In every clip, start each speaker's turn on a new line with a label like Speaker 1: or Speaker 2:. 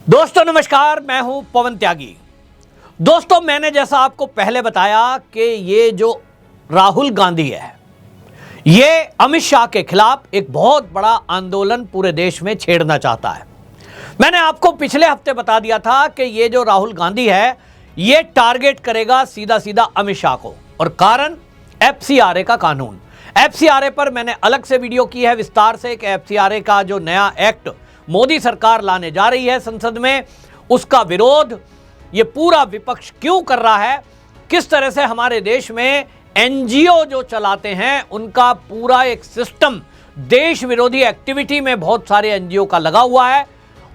Speaker 1: दोस्तों नमस्कार, मैं हूं पवन त्यागी। दोस्तों मैंने जैसा आपको पहले बताया कि ये जो राहुल गांधी है ये अमित शाह के खिलाफ एक बहुत बड़ा आंदोलन पूरे देश में छेड़ना चाहता है। मैंने आपको पिछले हफ्ते बता दिया था कि ये जो राहुल गांधी है ये टारगेट करेगा सीधा सीधा अमित शाह को, और कारण एफसीआरए का कानून। एफसीआरए पर मैंने अलग से वीडियो की है विस्तार से कि एफसीआरए का जो नया एक्ट मोदी सरकार लाने जा रही है संसद में, उसका विरोध ये पूरा विपक्ष क्यों कर रहा है, किस तरह से हमारे देश में एनजीओ जो चलाते हैं उनका पूरा एक सिस्टम देश विरोधी एक्टिविटी में बहुत सारे एनजीओ का लगा हुआ है,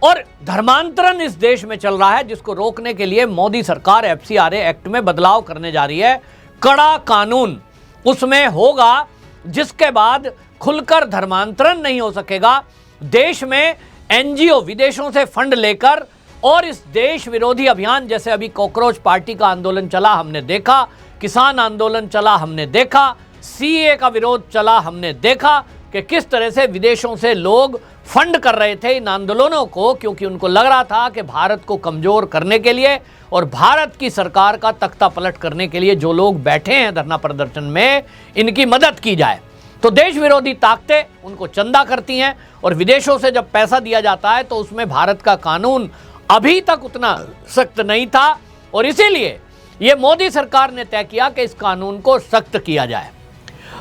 Speaker 1: और धर्मांतरण इस देश में चल रहा है जिसको रोकने के लिए मोदी सरकार एफसीआरए एक्ट में बदलाव करने जा रही है। कड़ा कानून उसमें होगा जिसके बाद खुलकर धर्मांतरण नहीं हो सकेगा। देश में एनजीओ विदेशों से फंड लेकर और इस देश विरोधी अभियान, जैसे अभी कॉकरोच पार्टी का आंदोलन चला हमने देखा, किसान आंदोलन चला हमने देखा, सीए का विरोध चला हमने देखा कि किस तरह से विदेशों से लोग फंड कर रहे थे इन आंदोलनों को, क्योंकि उनको लग रहा था कि भारत को कमजोर करने के लिए और भारत की सरकार का तख्ता पलट करने के लिए जो लोग बैठे हैं धरना प्रदर्शन में इनकी मदद की जाए। तो देश विरोधी ताकतें उनको चंदा करती हैं, और विदेशों से जब पैसा दिया जाता है तो उसमें भारत का कानून अभी तक उतना सख्त नहीं था, और इसीलिए ये मोदी सरकार ने तय किया कि इस कानून को सख्त किया जाए।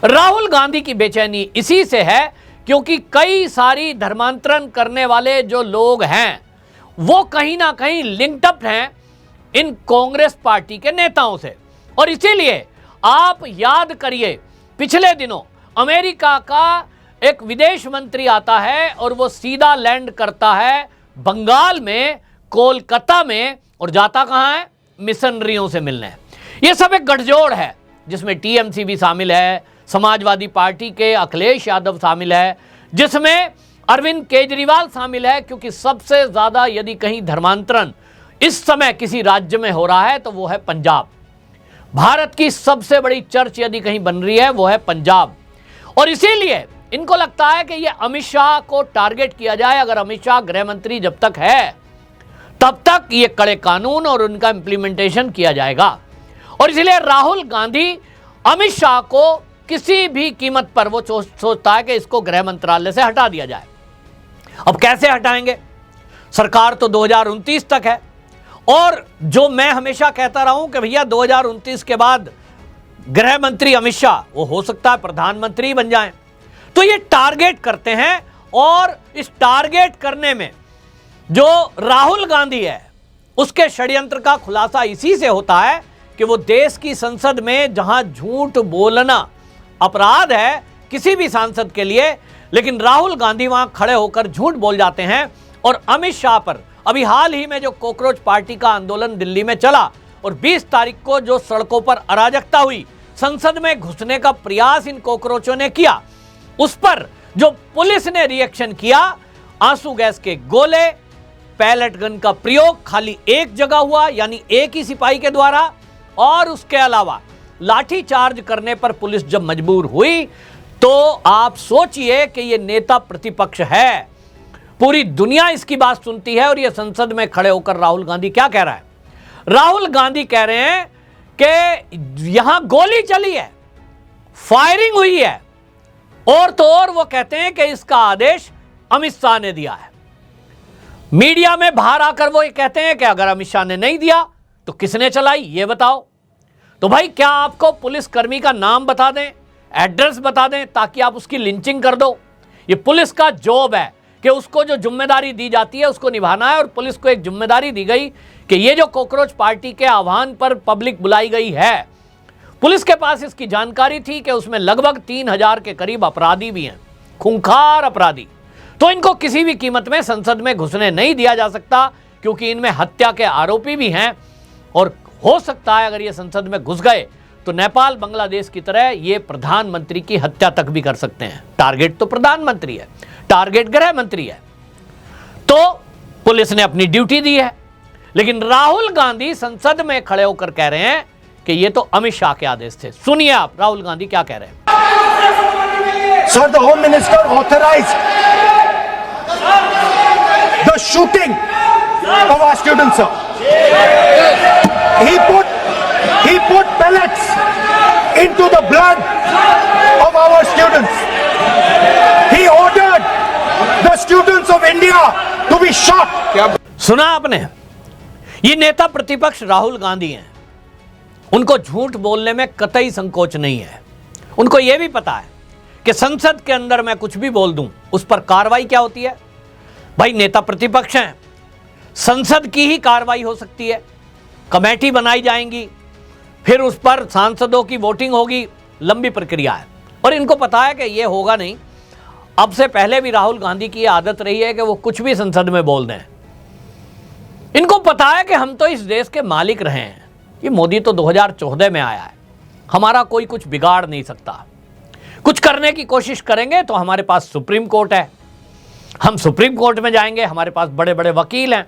Speaker 1: राहुल गांधी की बेचैनी इसी से है क्योंकि कई सारी धर्मांतरण करने वाले जो लोग हैं वो कहीं ना कहीं लिंक्ड अप हैं इन कांग्रेस पार्टी के नेताओं से, और इसीलिए आप याद करिए पिछले दिनों अमेरिका का एक विदेश मंत्री आता है और वो सीधा लैंड करता है बंगाल में, कोलकाता में, और जाता कहां है? मिशनरियों से मिलने। ये सब एक गठजोड़ है जिसमें टीएमसी भी शामिल है, समाजवादी पार्टी के अखिलेश यादव शामिल है, जिसमें अरविंद केजरीवाल शामिल है, क्योंकि सबसे ज्यादा यदि कहीं धर्मांतरण इस समय किसी राज्य में हो रहा है तो वो है पंजाब। भारत की सबसे बड़ी चर्च यदि कहीं बन रही है वो है पंजाब, और इसीलिए इनको लगता है कि ये अमित शाह को टारगेट किया जाए। अगर अमित शाह गृह मंत्री जब तक है तब तक ये कड़े कानून और उनका इंप्लीमेंटेशन किया जाएगा, और इसलिए राहुल गांधी अमित शाह को किसी भी कीमत पर वो सोचता है कि इसको गृह मंत्रालय से हटा दिया जाए। अब कैसे हटाएंगे? सरकार तो 2029 तक है, और जो मैं हमेशा कहता रहा हूं कि भैया 2029 के बाद गृह मंत्री अमित शाह वो हो सकता है प्रधानमंत्री बन जाएं। तो ये टारगेट करते हैं, और इस टारगेट करने में जो राहुल गांधी है उसके षड्यंत्र का खुलासा इसी से होता है कि वो देश की संसद में जहां झूठ बोलना अपराध है किसी भी सांसद के लिए, लेकिन राहुल गांधी वहां खड़े होकर झूठ बोल जाते हैं। और अमित शाह पर अभी हाल ही में जो कॉकरोच पार्टी का आंदोलन दिल्ली में चला और 20 तारीख को जो सड़कों पर अराजकता हुई, संसद में घुसने का प्रयास इन कॉकरोचों ने किया, उस पर जो पुलिस ने रिएक्शन किया, आंसू गैस के गोले, पैलेट गन का प्रयोग खाली एक जगह हुआ यानी एक ही सिपाही के द्वारा, और उसके अलावा लाठी चार्ज करने पर पुलिस जब मजबूर हुई तो आप सोचिए कि ये नेता प्रतिपक्ष है, पूरी दुनिया इसकी बात सुनती है, और ये संसद में खड़े होकर राहुल गांधी क्या कह रहा है? राहुल गांधी कह रहे हैं कि यहां गोली चली है, फायरिंग हुई है, और तो और वो कहते हैं कि इसका आदेश अमित शाह ने दिया है। मीडिया में बाहर आकर वो ये कहते हैं कि अगर अमित शाह ने नहीं दिया तो किसने चलाई ये बताओ। तो भाई क्या आपको पुलिसकर्मी का नाम बता दें, एड्रेस बता दें ताकि आप उसकी लिंचिंग कर दो? ये पुलिस का जॉब है कि उसको जो जिम्मेदारी दी जाती है उसको निभाना है, और पुलिस को एक जिम्मेदारी दी गई कि ये जो कॉकरोच पार्टी के आह्वान पर पब्लिक बुलाई गई है, पुलिस के पास इसकी जानकारी थी कि उसमें लगभग 3000 के करीब अपराधी भी हैं, खूंखार अपराधी। तो इनको किसी भी कीमत में संसद में घुसने नहीं दिया जा सकता, क्योंकि इनमें हत्या के आरोपी भी हैं, और हो सकता है अगर ये संसद में घुस गए तो नेपाल बांग्लादेश की तरह ये प्रधानमंत्री की हत्या तक भी कर सकते हैं। टारगेट तो प्रधानमंत्री है, टारगेट गृह मंत्री है, तो पुलिस ने अपनी ड्यूटी दी है। लेकिन राहुल गांधी संसद में खड़े होकर कह रहे हैं कि ये तो अमित शाह के आदेश थे। सुनिए आप राहुल गांधी क्या कह रहे हैं।
Speaker 2: Sir, the Home Minister authorized the shooting of our students, sir. He put pellets into the blood of our students. He ordered the students of India to be shot.
Speaker 1: सुना आपने? ये नेता प्रतिपक्ष राहुल गांधी हैं। उनको झूठ बोलने में कतई संकोच नहीं है। उनको यह भी पता है कि संसद के अंदर मैं कुछ भी बोल दूं उस पर कार्रवाई क्या होती है। भाई नेता प्रतिपक्ष हैं, संसद की ही कार्रवाई हो सकती है, कमेटी बनाई जाएंगी, फिर उस पर सांसदों की वोटिंग होगी, लंबी प्रक्रिया है। और इनको पता है कि यह होगा नहीं। अब से पहले भी राहुल गांधी की आदत रही है कि वो कुछ भी संसद में बोल दें। इनको पता है कि हम तो इस देश के मालिक रहे हैं। ये मोदी तो 2014 में आया है, हमारा कोई कुछ बिगाड़ नहीं सकता। कुछ करने की कोशिश करेंगे तो हमारे पास सुप्रीम कोर्ट है, हम सुप्रीम कोर्ट में जाएंगे, हमारे पास बड़े बड़े वकील हैं।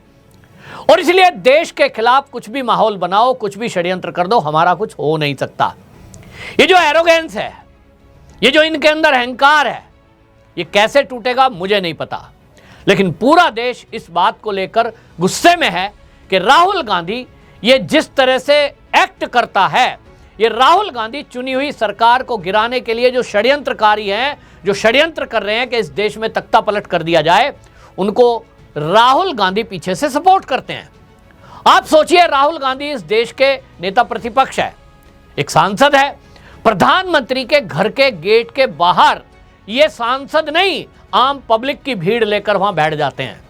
Speaker 1: और इसलिए देश के खिलाफ कुछ भी माहौल बनाओ, कुछ भी षड्यंत्र कर दो, हमारा कुछ हो नहीं सकता। ये जो एरोगेंस है, ये जो इनके अंदर अहंकार है, ये कैसे टूटेगा मुझे नहीं पता। लेकिन पूरा देश इस बात को लेकर गुस्से में है कि राहुल गांधी ये जिस तरह से एक्ट करता है, ये राहुल गांधी चुनी हुई सरकार को गिराने के लिए जो षड्यंत्रकारी हैं, जो षड्यंत्र कर रहे हैं कि इस देश में तख्ता पलट कर दिया जाए, उनको राहुल गांधी पीछे से सपोर्ट करते हैं। आप सोचिए, राहुल गांधी इस देश के नेता प्रतिपक्ष है, एक सांसद है, प्रधानमंत्री के घर के गेट के बाहर ये सांसद नहीं, आम पब्लिक की भीड़ लेकर वहां बैठ जाते हैं।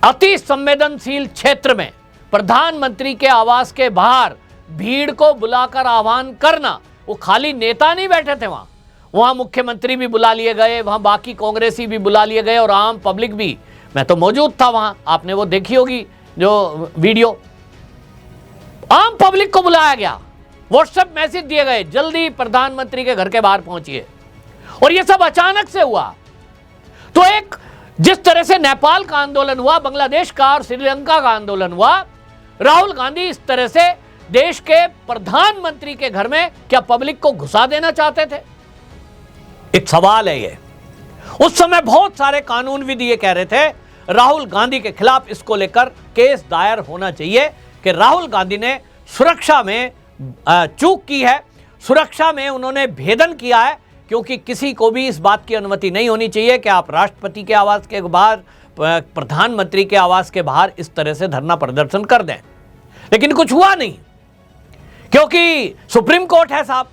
Speaker 1: अति संवेदनशील क्षेत्र में प्रधानमंत्री के आवास के बाहर भीड़ को बुलाकर आह्वान करना, वो खाली नेता नहीं बैठे थे वहां मुख्यमंत्री भी बुला लिए गए, वहां बाकी कांग्रेसी भी बुला लिए गए और आम पब्लिक भी। मैं तो मौजूद था वहां, आपने वो देखी होगी जो वीडियो। आम पब्लिक को बुलाया गया, व्हाट्सएप मैसेज दिए गए, जल्दी प्रधानमंत्री के घर के बाहर पहुंचिए। और ये सब अचानक से हुआ। तो एक जिस तरह से नेपाल का आंदोलन हुआ, बांग्लादेश का और श्रीलंका का आंदोलन हुआ, राहुल गांधी इस तरह से देश के प्रधानमंत्री के घर में क्या पब्लिक को घुसा देना चाहते थे? एक सवाल है ये। उस समय बहुत सारे कानूनविद ये कह रहे थे राहुल गांधी के खिलाफ इसको लेकर केस दायर होना चाहिए कि राहुल गांधी ने सुरक्षा में चूक की है, सुरक्षा में उन्होंने भेदन किया है, क्योंकि किसी को भी इस बात की अनुमति नहीं होनी चाहिए कि आप राष्ट्रपति के आवास के बाहर, प्रधानमंत्री के आवास के बाहर इस तरह से धरना प्रदर्शन कर दें। लेकिन कुछ हुआ नहीं, क्योंकि सुप्रीम कोर्ट है साहब,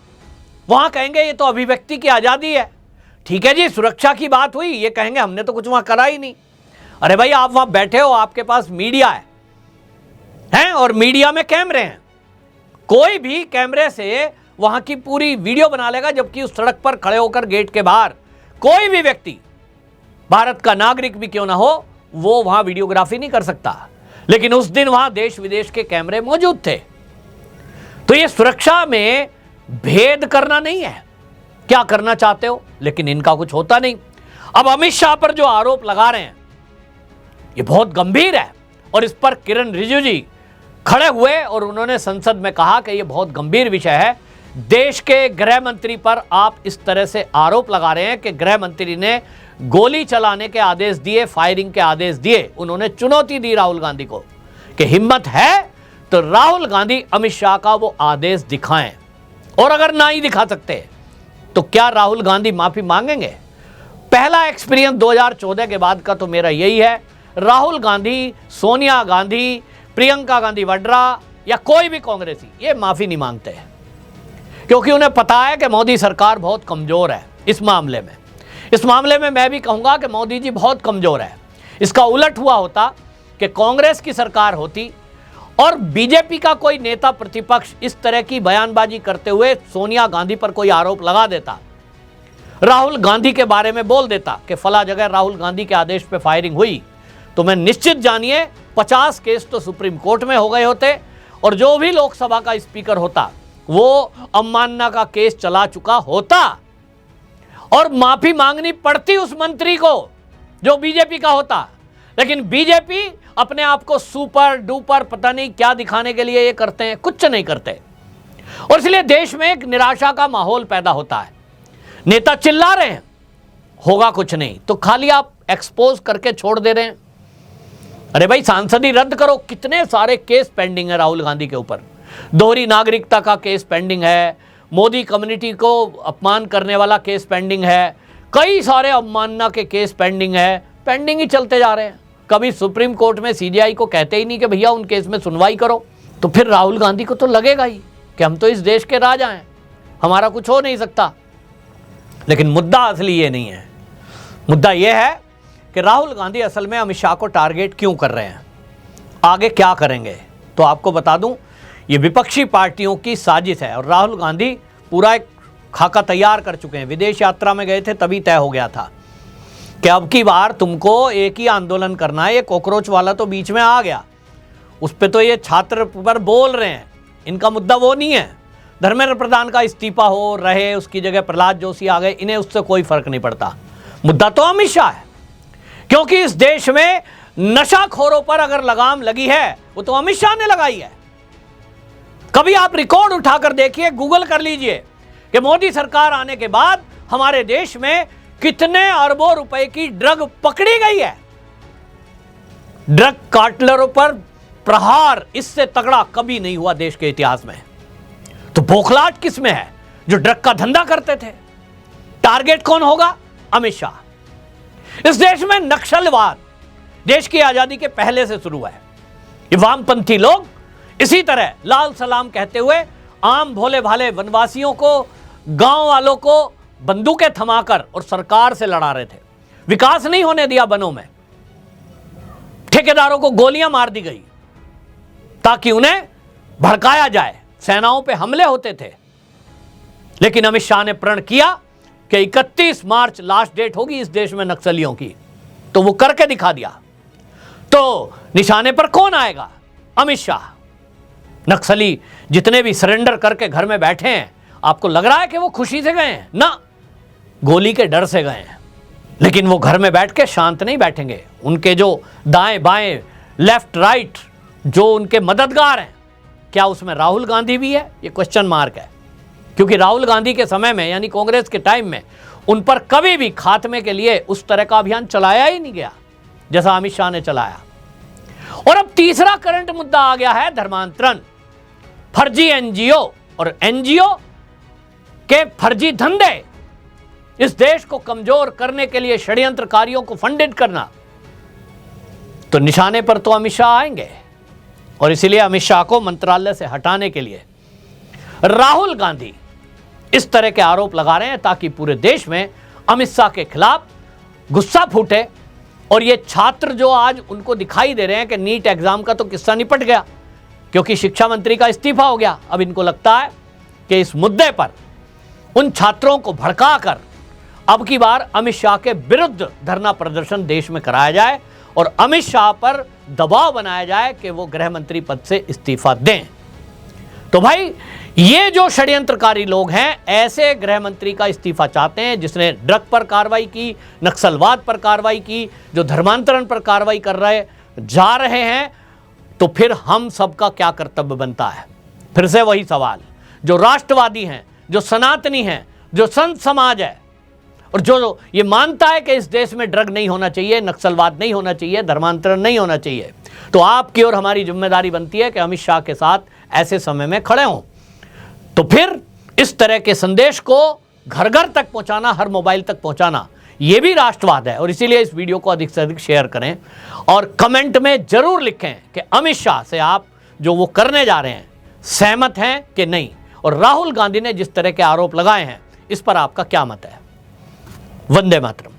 Speaker 1: वहां कहेंगे ये तो अभिव्यक्ति की आजादी है। ठीक है जी, सुरक्षा की बात हुई, ये कहेंगे हमने तो कुछ वहां करा ही नहीं। अरे भाई, आप वहां बैठे हो, आपके पास मीडिया है और मीडिया में कैमरे हैं, कोई भी कैमरे से वहां की पूरी वीडियो बना लेगा, जबकि उस सड़क पर खड़े होकर गेट के बाहर कोई भी व्यक्ति, भारत का नागरिक भी क्यों ना हो, वो वहां वीडियोग्राफी नहीं कर सकता। लेकिन उस दिन वहां देश विदेश के कैमरे मौजूद थे। तो ये सुरक्षा में भेद करना नहीं है, क्या करना चाहते हो, लेकिन इनका कुछ होता नहीं। अब अमित शाह पर जो आरोप लगा रहे हैं ये बहुत गंभीर है, और इस पर किरण रिजिजू जी खड़े हुए और उन्होंने संसद में कहा कि यह बहुत गंभीर विषय है। देश के गृह मंत्री पर आप इस तरह से आरोप लगा रहे हैं कि गृह मंत्री ने गोली चलाने के आदेश दिए, फायरिंग के आदेश दिए। उन्होंने चुनौती दी राहुल गांधी को कि हिम्मत है तो राहुल गांधी अमित शाह का वो आदेश दिखाएं, और अगर ना ही दिखा सकते तो क्या राहुल गांधी माफी मांगेंगे? पहला एक्सपीरियंस 2014 के बाद का तो मेरा यही है, राहुल गांधी, सोनिया गांधी, प्रियंका गांधी वड्रा या कोई भी कांग्रेसी ये माफी नहीं मांगते, क्योंकि उन्हें पता है कि मोदी सरकार बहुत कमजोर है इस मामले में। इस मामले में मैं भी कहूंगा कि मोदी जी बहुत कमजोर है। इसका उलट हुआ होता कि कांग्रेस की सरकार होती और बीजेपी का कोई नेता प्रतिपक्ष इस तरह की बयानबाजी करते हुए सोनिया गांधी पर कोई आरोप लगा देता, राहुल गांधी के बारे में बोल देता कि फला जगह राहुल गांधी के आदेश पे फायरिंग हुई, तो मैं निश्चित जानिए 50 केस तो सुप्रीम कोर्ट में हो गए होते, और जो भी लोकसभा का स्पीकर होता वो अवमानना का केस चला चुका होता, और माफी मांगनी पड़ती उस मंत्री को जो बीजेपी का होता। लेकिन बीजेपी अपने आप को सुपर डुपर पता नहीं क्या दिखाने के लिए ये करते हैं, कुछ नहीं करते, और इसलिए देश में एक निराशा का माहौल पैदा होता है। नेता चिल्ला रहे हैं, होगा कुछ नहीं, तो खाली आप एक्सपोज करके छोड़ दे रहे हैं। अरे भाई सांसदी रद्द करो, कितने सारे केस पेंडिंग है राहुल गांधी के ऊपर। दोहरी नागरिकता का केस पेंडिंग है, मोदी कम्युनिटी को अपमान करने वाला केस पेंडिंग है, कई सारे अवमानना के केस पेंडिंग है, पेंडिंग ही चलते जा रहे हैं। कभी सुप्रीम कोर्ट में सीजीआई को कहते ही नहीं कि भैया उन केस में सुनवाई करो। तो फिर राहुल गांधी को तो लगेगा ही कि हम तो इस देश के राजा हैं, हमारा कुछ हो नहीं सकता। लेकिन मुद्दा असली ये नहीं है। मुद्दा ये है कि राहुल गांधी असल में अमित शाह को टारगेट क्यों कर रहे हैं, आगे क्या करेंगे। तो आपको बता दूं, ये विपक्षी पार्टियों की साजिश है और राहुल गांधी पूरा एक खाका तैयार कर चुके हैं। विदेश यात्रा में गए थे तभी तय हो गया था कि अब की बार तुमको एक ही आंदोलन करना है। ये कॉकरोच वाला तो बीच में आ गया, उस पर तो ये छात्र पर बोल रहे हैं, इनका मुद्दा वो नहीं है। धर्मेंद्र प्रधान का इस्तीफा हो रहे, उसकी जगह प्रहलाद जोशी आ गए, इन्हें उससे कोई फर्क नहीं पड़ता। मुद्दा तो अमित शाह है, क्योंकि इस देश में नशाखोरों पर अगर लगाम लगी है वो तो अमित शाह ने लगाई है। कभी आप रिकॉर्ड उठाकर देखिए, गूगल कर लीजिए कि मोदी सरकार आने के बाद हमारे देश में कितने अरबों रुपए की ड्रग पकड़ी गई है। ड्रग कार्टेलरों पर प्रहार इससे तगड़ा कभी नहीं हुआ देश के इतिहास में। तो बौखलाहट किस में है? जो ड्रग का धंधा करते थे। टारगेट कौन होगा? अमित शाह। इस देश में नक्सलवाद देश की आजादी के पहले से शुरू है। ये वामपंथी लोग इसी तरह लाल सलाम कहते हुए आम भोले भाले वनवासियों को, गांव वालों को बंदूकें थमाकर और सरकार से लड़ा रहे थे। विकास नहीं होने दिया वनों में, ठेकेदारों को गोलियां मार दी गई ताकि उन्हें भड़काया जाए। सेनाओं पे हमले होते थे, लेकिन अमित शाह ने प्रण किया कि 31 मार्च लास्ट डेट होगी इस देश में नक्सलियों की, तो वो करके दिखा दिया। तो निशाने पर कौन आएगा? अमित शाह। नक्सली जितने भी सरेंडर करके घर में बैठे हैं, आपको लग रहा है कि वो खुशी से गए हैं? ना, गोली के डर से गए हैं। लेकिन वो घर में बैठ के शांत नहीं बैठेंगे। उनके जो दाएं बाएं, लेफ्ट राइट, जो उनके मददगार हैं, क्या उसमें राहुल गांधी भी है? ये क्वेश्चन मार्क है। क्योंकि राहुल गांधी के समय में, यानी कांग्रेस के टाइम में, उन पर कभी भी खात्मे के लिए उस तरह का अभियान चलाया ही नहीं गया जैसा अमित शाह ने चलाया। और अब तीसरा करंट मुद्दा आ गया है धर्मांतरण, फर्जी एनजीओ और एनजीओ के फर्जी धंधे, इस देश को कमजोर करने के लिए षड्यंत्रकारियों को फंडेड करना। तो निशाने पर तो अमित शाह आएंगे और इसीलिए अमित शाह को मंत्रालय से हटाने के लिए राहुल गांधी इस तरह के आरोप लगा रहे हैं ताकि पूरे देश में अमित शाह के खिलाफ गुस्सा फूटे। और ये छात्र जो आज उनको दिखाई दे रहे हैं कि नीट एग्जाम का तो किस्सा निपट गया क्योंकि शिक्षा मंत्री का इस्तीफा हो गया, अब इनको लगता है कि इस मुद्दे पर उन छात्रों को भड़काकर अब की बार अमित शाह के विरुद्ध धरना प्रदर्शन देश में कराया जाए और अमित शाह पर दबाव बनाया जाए कि वो गृह मंत्री पद से इस्तीफा दें। तो भाई, ये जो षड्यंत्रकारी लोग हैं, ऐसे गृह मंत्री का इस्तीफा चाहते हैं जिसने ड्रग पर कार्रवाई की, नक्सलवाद पर कार्रवाई की, जो धर्मांतरण पर कार्रवाई कर जा रहे हैं। तो फिर हम सबका क्या कर्तव्य बनता है? फिर से वही सवाल, जो राष्ट्रवादी हैं, जो सनातनी हैं, जो संत समाज है और जो ये मानता है कि इस देश में ड्रग नहीं होना चाहिए, नक्सलवाद नहीं होना चाहिए, धर्मांतरण नहीं होना चाहिए, तो आपकी और हमारी जिम्मेदारी बनती है कि अमित शाह के साथ ऐसे समय में खड़े हों। तो फिर इस तरह के संदेश को घर घर तक पहुंचाना, हर मोबाइल तक पहुंचाना, ये भी राष्ट्रवाद है। और इसीलिए इस वीडियो को अधिक से अधिक शेयर करें और कमेंट में जरूर लिखें कि अमित शाह से आप जो वो करने जा रहे हैं सहमत हैं कि नहीं, और राहुल गांधी ने जिस तरह के आरोप लगाए हैं इस पर आपका क्या मत है। वंदे मातरम।